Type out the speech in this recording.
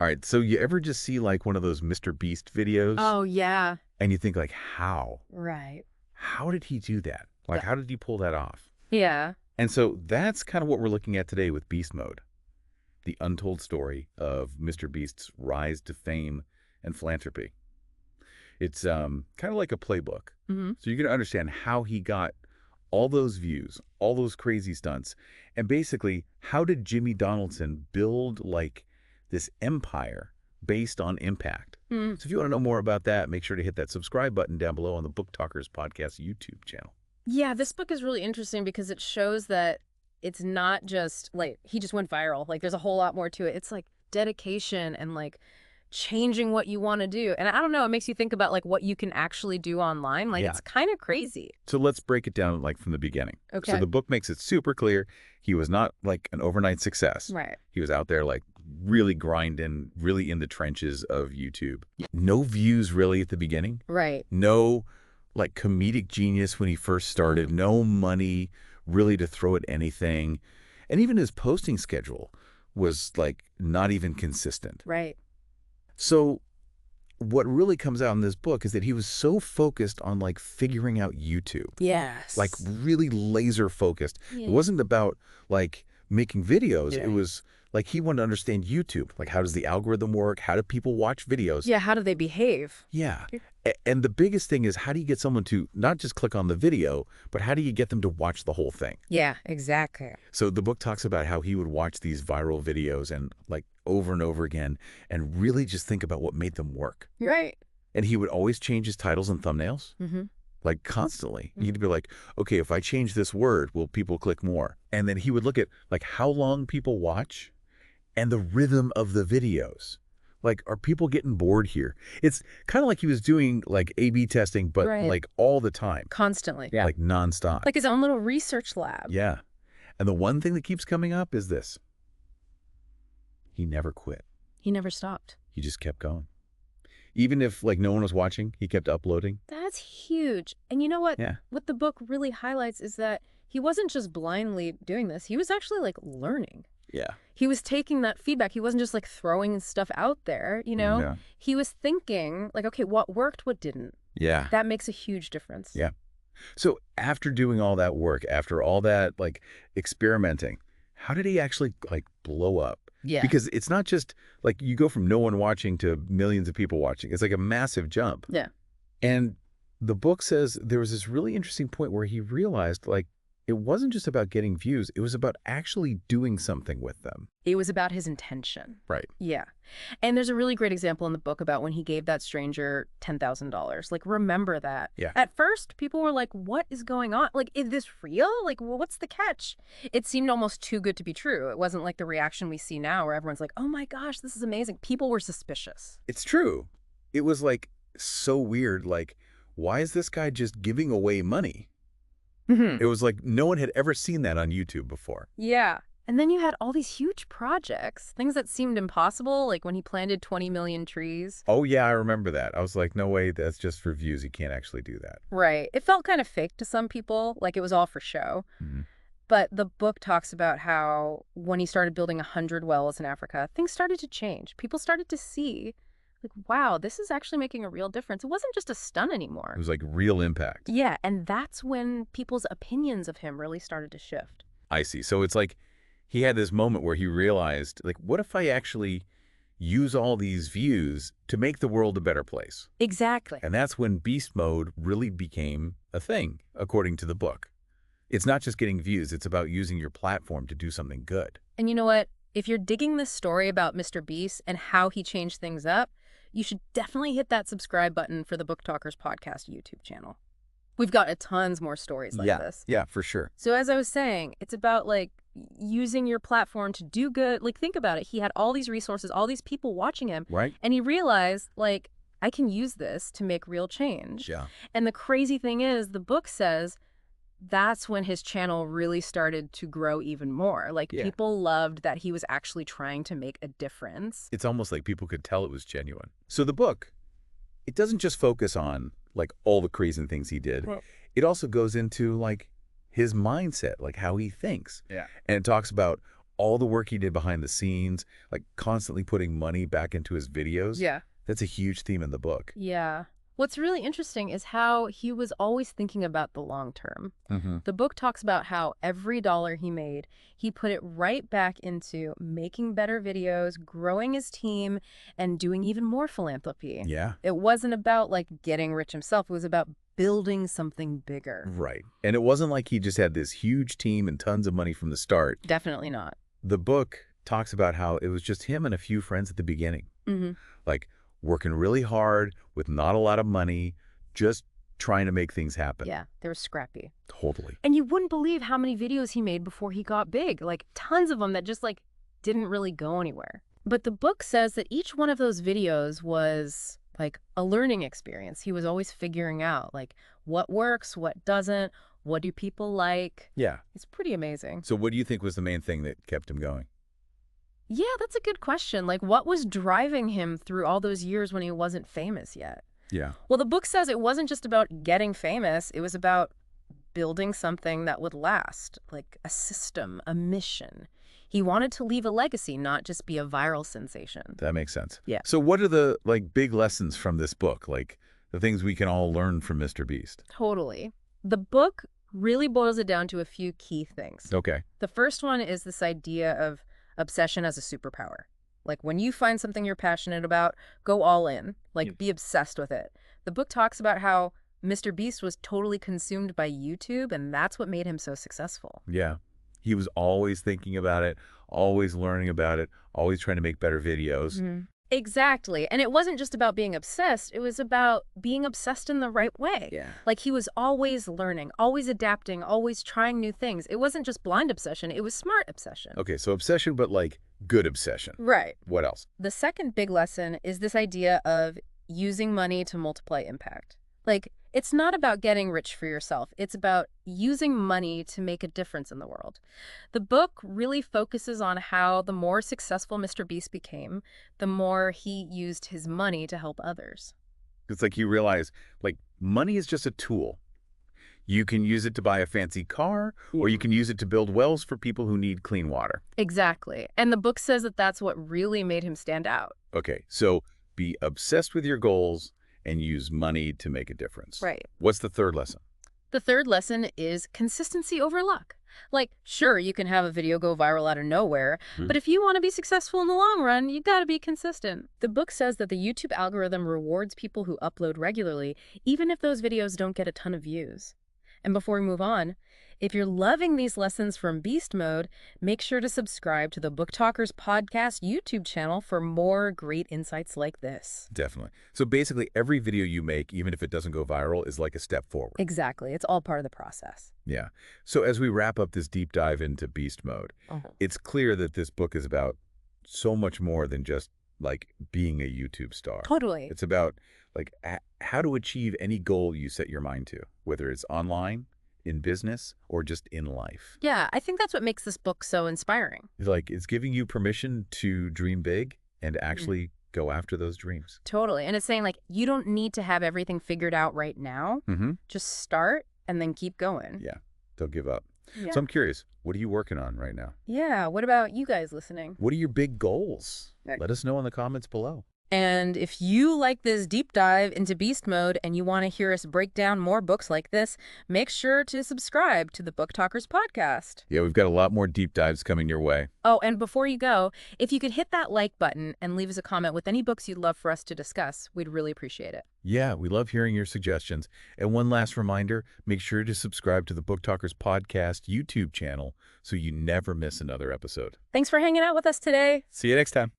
All right, so you ever just see like one of those MrBeast videos Oh, yeah. and you think like, how? Right. How did he do that? Like, Yeah. how did he pull that off? Yeah. And so that's kind of what we're looking at today with Beast Mode, the untold story of MrBeast's rise to fame and philanthropy. It's kind of like a playbook. Hmm. So you're going to understand how he got all those views, all those crazy stunts, and basically how did Jimmy Donaldson build like this empire based on impact. Mm. So if you want to know more about that, make sure to hit that subscribe button down below on the Book Talkers Podcast YouTube channel. Yeah, this book is really interesting because it shows that it's not just like he just went viral. Like there's a whole lot more to it. It's like dedication and like changing what you want to do. And I don't know, it makes you think about like what you can actually do online. Like Yeah. it's kind of crazy. So let's break it down like from the beginning. Okay. So the book makes it super clear he was not like an overnight success. Right. He was out there like really grinding, really in the trenches of YouTube. No views really at the beginning. Right. No like comedic genius when he first started. No money really to throw at anything. And even his posting schedule was like not even consistent. Right. So what really comes out in this book is that he was so focused on like figuring out YouTube. Yes. Like really laser focused. Yeah. It wasn't about like making videos. Yeah. It was like he wanted to understand YouTube. Like how does the algorithm work? How do people watch videos? Yeah, how do they behave? Yeah. And the biggest thing is how do you get someone to not just click on the video, but how do you get them to watch the whole thing? Yeah, exactly. So the book talks about how he would watch these viral videos and like over and over again and really just think about what made them work. Right. And he would always change his titles and thumbnails, like constantly. He'd be like, okay, if I change this word, will people click more? And then he would look at like how long people watch and the rhythm of the videos. Like, are people getting bored here? It's kind of like he was doing like A/B testing, but Right. like all the time. Constantly. Yeah. Like nonstop. Like his own little research lab. Yeah. And the one thing that keeps coming up is this. He never quit. He never stopped. He just kept going. Even if like no one was watching, he kept uploading. That's huge. And you know what? Yeah. What the book really highlights is that he wasn't just blindly doing this. He was actually like learning. Yeah. He was taking that feedback. He wasn't just like throwing stuff out there, you know? Yeah. He was thinking like, okay, what worked, what didn't? Yeah. That makes a huge difference. Yeah. So after doing all that work, after all that like experimenting, how did he actually like blow up? Yeah. Because it's not just like you go from no one watching to millions of people watching. It's like a massive jump. Yeah. And the book says there was this really interesting point where he realized like it wasn't just about getting views. It was about actually doing something with them. It was about his intention. Right. Yeah. And there's a really great example in the book about when he gave that stranger $10,000. Like, remember that. Yeah. At first, people were like, what is going on? Like, is this real? Like, well, what's the catch? It seemed almost too good to be true. It wasn't like the reaction we see now where everyone's like, oh my gosh, this is amazing. People were suspicious. It's true. It was like so weird. Like, why is this guy just giving away money? It was like no one had ever seen that on YouTube before. Yeah. And then you had all these huge projects, things that seemed impossible, like when he planted 20 million trees. Oh, yeah, I remember that. I was like, no way, that's just for views. You can't actually do that. Right. It felt kind of fake to some people, like it was all for show. But the book talks about how when he started building 100 wells in Africa, things started to change. People started to see, like, wow, this is actually making a real difference. It wasn't just a stunt anymore. It was like real impact. Yeah, and that's when people's opinions of him really started to shift. I see. So it's like he had this moment where he realized, like, what if I actually use all these views to make the world a better place? Exactly. And that's when Beast Mode really became a thing, according to the book. It's not just getting views. It's about using your platform to do something good. And you know what? If you're digging this story about MrBeast and how he changed things up, you should definitely hit that subscribe button for the Book Talkers Podcast YouTube channel. We've got tons more stories like this. Yeah, for sure. So as I was saying, it's about like using your platform to do good. Like, think about it. He had all these resources, all these people watching him. Right? And he realized, like, I can use this to make real change. Yeah. And the crazy thing is, the book says that's when his channel really started to grow even more. Like, people loved that he was actually trying to make a difference. It's almost like people could tell it was genuine. So the book, it doesn't just focus on like all the crazy things he did. Right. It also goes into like his mindset, like how he thinks. Yeah. And it talks about all the work he did behind the scenes, like constantly putting money back into his videos. Yeah. That's a huge theme in the book. Yeah. What's really interesting is how he was always thinking about the long term. The book talks about how every dollar he made, he put it right back into making better videos, growing his team, and doing even more philanthropy. Yeah. It wasn't about like getting rich himself. It was about building something bigger. Right. And it wasn't like he just had this huge team and tons of money from the start. Definitely not. The book talks about how it was just him and a few friends at the beginning. Like working really hard with not a lot of money, just trying to make things happen. Yeah, they were scrappy. Totally. And you wouldn't believe how many videos he made before he got big. Like tons of them that just like didn't really go anywhere. But the book says that each one of those videos was like a learning experience. He was always figuring out like what works, what doesn't, what do people like. Yeah. It's pretty amazing. So what do you think was the main thing that kept him going? Yeah, that's a good question. Like, what was driving him through all those years when he wasn't famous yet? Yeah. Well, the book says it wasn't just about getting famous. It was about building something that would last, like a system, a mission. He wanted to leave a legacy, not just be a viral sensation. That makes sense. Yeah. So what are the big lessons from this book? Like the things we can all learn from MrBeast? Totally. The book really boils it down to a few key things. Okay. The first one is this idea of obsession as a superpower. Like when you find something you're passionate about, go all in, like be obsessed with it. The book talks about how MrBeast was totally consumed by YouTube, and that's what made him so successful. Yeah. He was always thinking about it, always learning about it, always trying to make better videos. Exactly. And it wasn't just about being obsessed. It was about being obsessed in the right way. Yeah. Like he was always learning, always adapting, always trying new things. It wasn't just blind obsession. It was smart obsession. Okay, so obsession, but like good obsession. Right. What else? The second big lesson is this idea of using money to multiply impact. Like, it's not about getting rich for yourself. It's about using money to make a difference in the world. The book really focuses on how the more successful MrBeast became, the more he used his money to help others. It's like you realize, like, money is just a tool. You can use it to buy a fancy car, or you can use it to build wells for people who need clean water. Exactly. And the book says that that's what really made him stand out. Okay, so be obsessed with your goals and use money to make a difference. Right. What's the third lesson? The third lesson is consistency over luck. Like, sure, you can have a video go viral out of nowhere, but if you want to be successful in the long run, you got to be consistent. The book says that the YouTube algorithm rewards people who upload regularly, even if those videos don't get a ton of views. And before we move on, if you're loving these lessons from Beast Mode, make sure to subscribe to the Book Talkers Podcast YouTube channel for more great insights like this. Definitely. So basically, every video you make, even if it doesn't go viral, is like a step forward. Exactly. It's all part of the process. Yeah. So as we wrap up this deep dive into Beast Mode, it's clear that this book is about so much more than just like being a YouTube star. Totally. It's about like how to achieve any goal you set your mind to, whether it's online, in business, or just in life. Yeah, I think that's what makes this book so inspiring. Like, it's giving you permission to dream big and actually go after those dreams. Totally. And it's saying, like, you don't need to have everything figured out right now. Just start and then keep going. Yeah, don't give up. Yeah. So I'm curious, what are you working on right now? Yeah, what about you guys listening? What are your big goals? Let us know in the comments below. And if you like this deep dive into Beast Mode and you want to hear us break down more books like this, make sure to subscribe to the Book Talkers Podcast. Yeah, we've got a lot more deep dives coming your way. Oh, and before you go, if you could hit that like button and leave us a comment with any books you'd love for us to discuss, we'd really appreciate it. Yeah, we love hearing your suggestions. And one last reminder, make sure to subscribe to the Book Talkers Podcast YouTube channel so you never miss another episode. Thanks for hanging out with us today. See you next time.